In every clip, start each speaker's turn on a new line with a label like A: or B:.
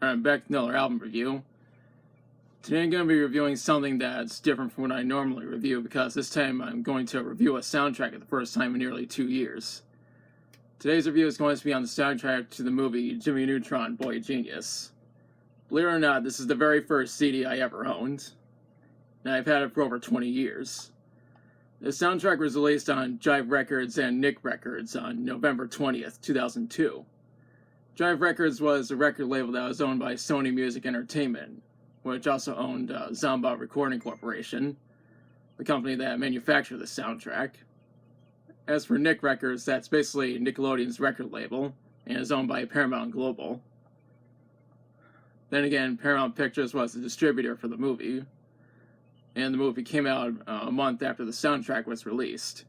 A: I'm back to another album review. Today I'm going to be reviewing something that's different from what I normally review because this time I'm going to review a soundtrack for the first time in nearly 2 years. Today's review is going to be on the soundtrack to the movie Jimmy Neutron, Boy Genius. Believe it or not, this is the very first CD I ever owned, and I've had it for over 20 years. The soundtrack was released on Jive Records and Nick Records on November 20th, 2002. Jive Records was a record label that was owned by Sony Music Entertainment, which also owned Zomba Recording Corporation, the company that manufactured the soundtrack. As for Nick Records, that's basically Nickelodeon's record label, and is owned by Paramount Global. Then again, Paramount Pictures was the distributor for the movie, and the movie came out a month after the soundtrack was released.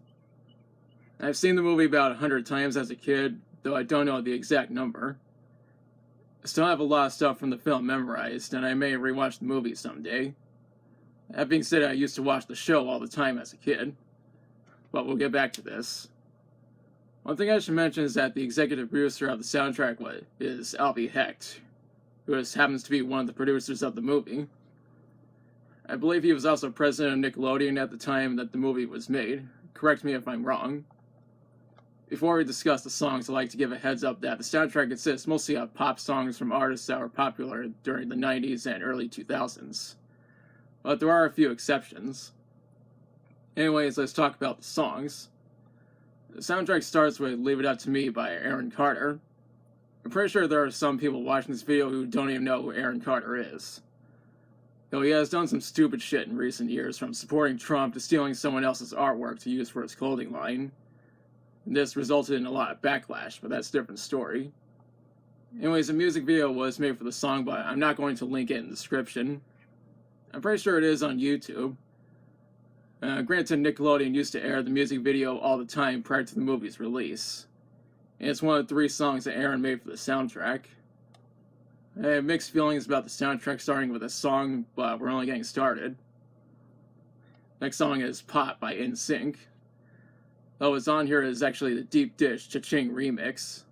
A: I've seen the movie about 100 times as a kid, though I don't know the exact number. I still have a lot of stuff from the film memorized, and I may rewatch the movie someday. That being said, I used to watch the show all the time as a kid, but we'll get back to this. One thing I should mention is that the executive producer of the soundtrack is Albie Hecht, who happens to be one of the producers of the movie. I believe he was also president of Nickelodeon at the time that the movie was made. Correct me if I'm wrong. Before we discuss the songs, I'd like to give a heads up that the soundtrack consists mostly of pop songs from artists that were popular during the 90s and early 2000s. But there are a few exceptions. Anyways, let's talk about the songs. The soundtrack starts with Leave It Up to Me by Aaron Carter. I'm pretty sure there are some people watching this video who don't even know who Aaron Carter is. Though he has done some stupid shit in recent years, from supporting Trump to stealing someone else's artwork to use for his clothing line. This resulted in a lot of backlash, but that's a different story. Anyways, the music video was made for the song, but I'm not going to link it in the description. I'm pretty sure it is on YouTube. Granted, Nickelodeon used to air the music video all the time prior to the movie's release. And it's one of the 3 songs that Aaron made for the soundtrack. I have mixed feelings about the soundtrack starting with this song, but we're only getting started. Next song is Pop by NSYNC. Though what's on here is actually the Deep Dish Cha-Ching remix.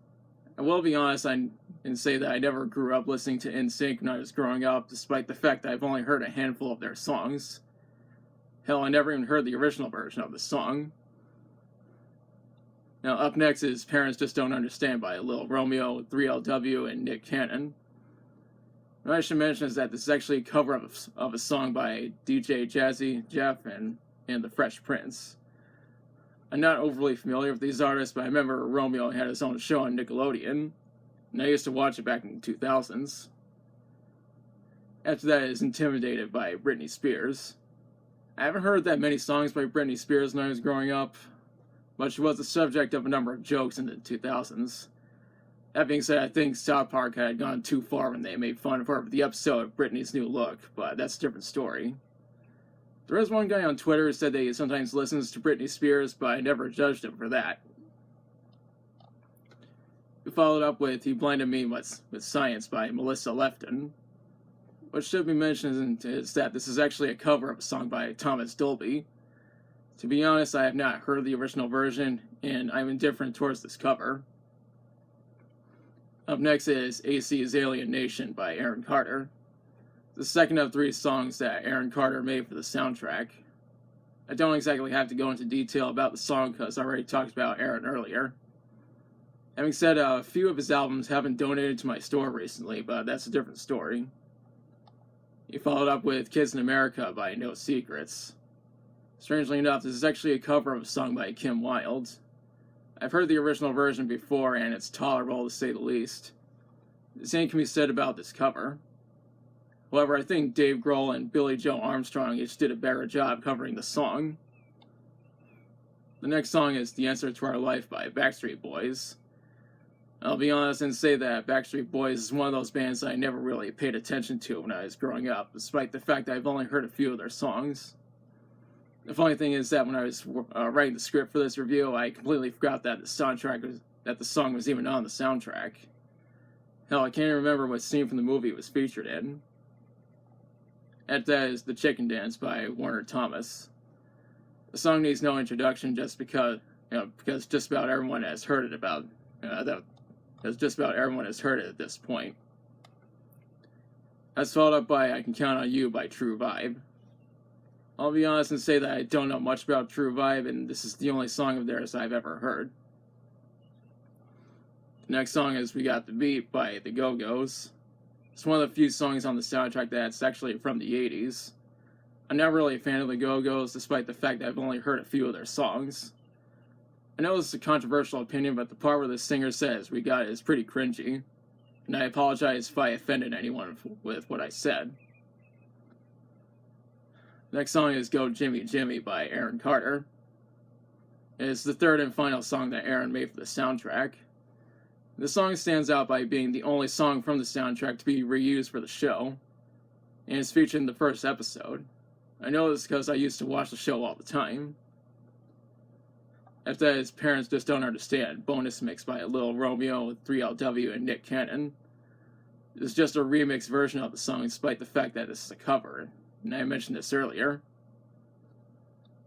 A: I will be honest and say that I never grew up listening to NSYNC when I was growing up, despite the fact that I've only heard a handful of their songs. Hell, I never even heard the original version of the song. Now, up next is Parents Just Don't Understand by Lil Romeo, 3LW, and Nick Cannon. What I should mention is that this is actually a cover of a song by DJ Jazzy Jeff and the Fresh Prince. I'm not overly familiar with these artists, but I remember Romeo had his own show on Nickelodeon, and I used to watch it back in the 2000s. After that is Intimidated by Britney Spears. I haven't heard that many songs by Britney Spears when I was growing up, but she was the subject of a number of jokes in the 2000s. That being said, I think South Park had gone too far when they made fun of her for the episode of Britney's new look, but that's a different story. There is one guy on Twitter who said that he sometimes listens to Britney Spears, but I never judged him for that. We followed up with He Blinded Me with Science by Melissa Lefton. What should be mentioned is that this is actually a cover of a song by Thomas Dolby. To be honest, I have not heard the original version, and I'm indifferent towards this cover. Up next is AC's Alien Nation by Aaron Carter. The second of 3 songs that Aaron Carter made for the soundtrack. I don't exactly have to go into detail about the song because I already talked about Aaron earlier. Having said, a few of his albums have been donated to my store recently, but that's a different story. He followed up with Kids in America by No Secrets. Strangely enough, this is actually a cover of a song by Kim Wilde. I've heard the original version before, and it's tolerable to say the least. The same can be said about this cover. However, I think Dave Grohl and Billy Joe Armstrong each did a better job covering the song. The next song is The Answer to Our Life by Backstreet Boys. I'll be honest and say that Backstreet Boys is one of those bands that I never really paid attention to when I was growing up, despite the fact that I've only heard a few of their songs. The funny thing is that when I was writing the script for this review, I completely forgot that the song was even on the soundtrack. Hell, I can't even remember what scene from the movie it was featured in. After that is The Chicken Dance by Warner Thomas. The song needs no introduction because just about everyone has heard it at this point. That's followed up by I Can Count on You by True Vibe. I'll be honest and say that I don't know much about True Vibe, and this is the only song of theirs I've ever heard. The next song is We Got the Beat by The Go-Go's. It's one of the few songs on the soundtrack that's actually from the 80s. I'm not really a fan of The Go-Go's, despite the fact that I've only heard a few of their songs. I know this is a controversial opinion, but the part where the singer says "we got it" is pretty cringy, and I apologize if I offended anyone with what I said. The next song is Go Jimmy Jimmy by Aaron Carter. It's the third and final song that Aaron made for the soundtrack. The song stands out by being the only song from the soundtrack to be reused for the show, and it's featured in the first episode. I know this because I used to watch the show all the time. After that, his parents just don't understand. Bonus mix by Lil Romeo, 3LW, and Nick Cannon. It's just a remix version of the song, despite the fact that this is a cover, and I mentioned this earlier.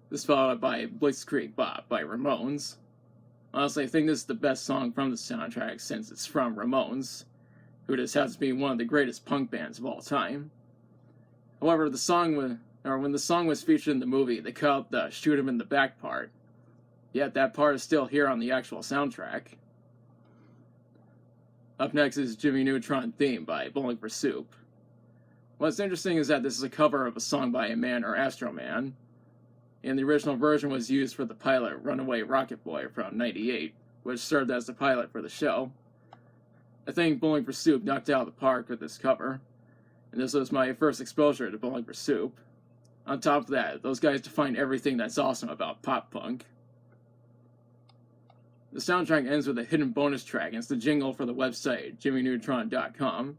A: This is followed by Blitzkrieg Bop by Ramones. Honestly, I think this is the best song from the soundtrack since it's from Ramones, who just happens to be one of the greatest punk bands of all time. However, when the song was featured in the movie, they cut out the "shoot him in the back" part. Yet that part is still here on the actual soundtrack. Up next is Jimmy Neutron Theme by Bowling for Soup. What's interesting is that this is a cover of a song by a man or Astro Man, and the original version was used for the pilot Runaway Rocket Boy from '98, which served as the pilot for the show. I think Bowling for Soup knocked it out of the park with this cover, and this was my first exposure to Bowling for Soup. On top of that, those guys define everything that's awesome about pop punk. The soundtrack ends with a hidden bonus track, and it's the jingle for the website, JimmyNeutron.com.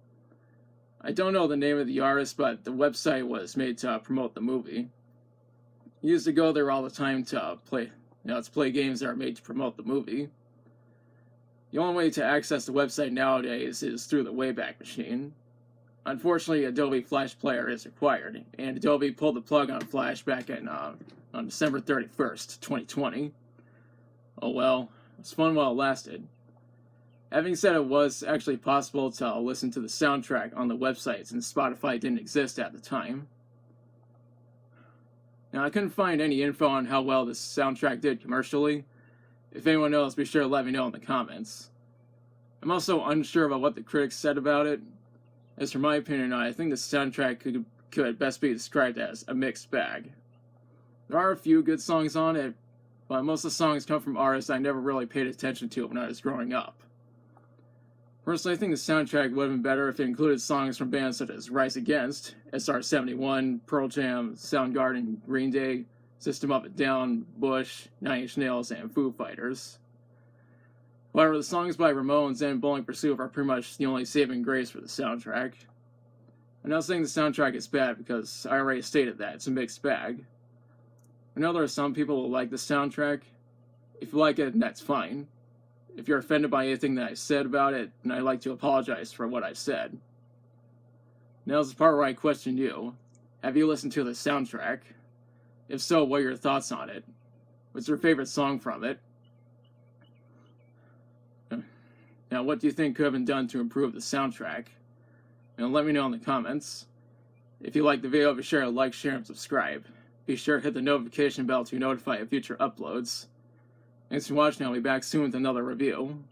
A: I don't know the name of the artist, but the website was made to promote the movie. I used to go there all the time to play games that are made to promote the movie. The only way to access the website nowadays is through the Wayback Machine. Unfortunately, Adobe Flash Player is required, and Adobe pulled the plug on Flash back on December 31st, 2020. Oh well. It was fun while it lasted. Having said, it was actually possible to listen to the soundtrack on the website since Spotify didn't exist at the time. Now, I couldn't find any info on how well this soundtrack did commercially. If anyone knows, be sure to let me know in the comments. I'm also unsure about what the critics said about it. As for my opinion, I think the soundtrack could best be described as a mixed bag. There are a few good songs on it, but most of the songs come from artists I never really paid attention to when I was growing up. Personally, I think the soundtrack would have been better if it included songs from bands such as Rise Against, SR-71, Pearl Jam, Soundgarden, Green Day, System of a Down, Bush, Nine Inch Nails, and Foo Fighters. However, the songs by Ramones and Bowling for Soup are pretty much the only saving grace for the soundtrack. I'm not saying the soundtrack is bad because I already stated that it's a mixed bag. I know there are some people who like the soundtrack. If you like it, that's fine. If you're offended by anything that I said about it, then I'd like to apologize for what I said. Now's the part where I question you. Have you listened to the soundtrack? If so, what are your thoughts on it? What's your favorite song from it? Now, what do you think could have been done to improve the soundtrack? And let me know in the comments. If you like the video, be sure to like, share, and subscribe. Be sure to hit the notification bell to be notified of future uploads. Thanks for watching. I'll be back soon with another review.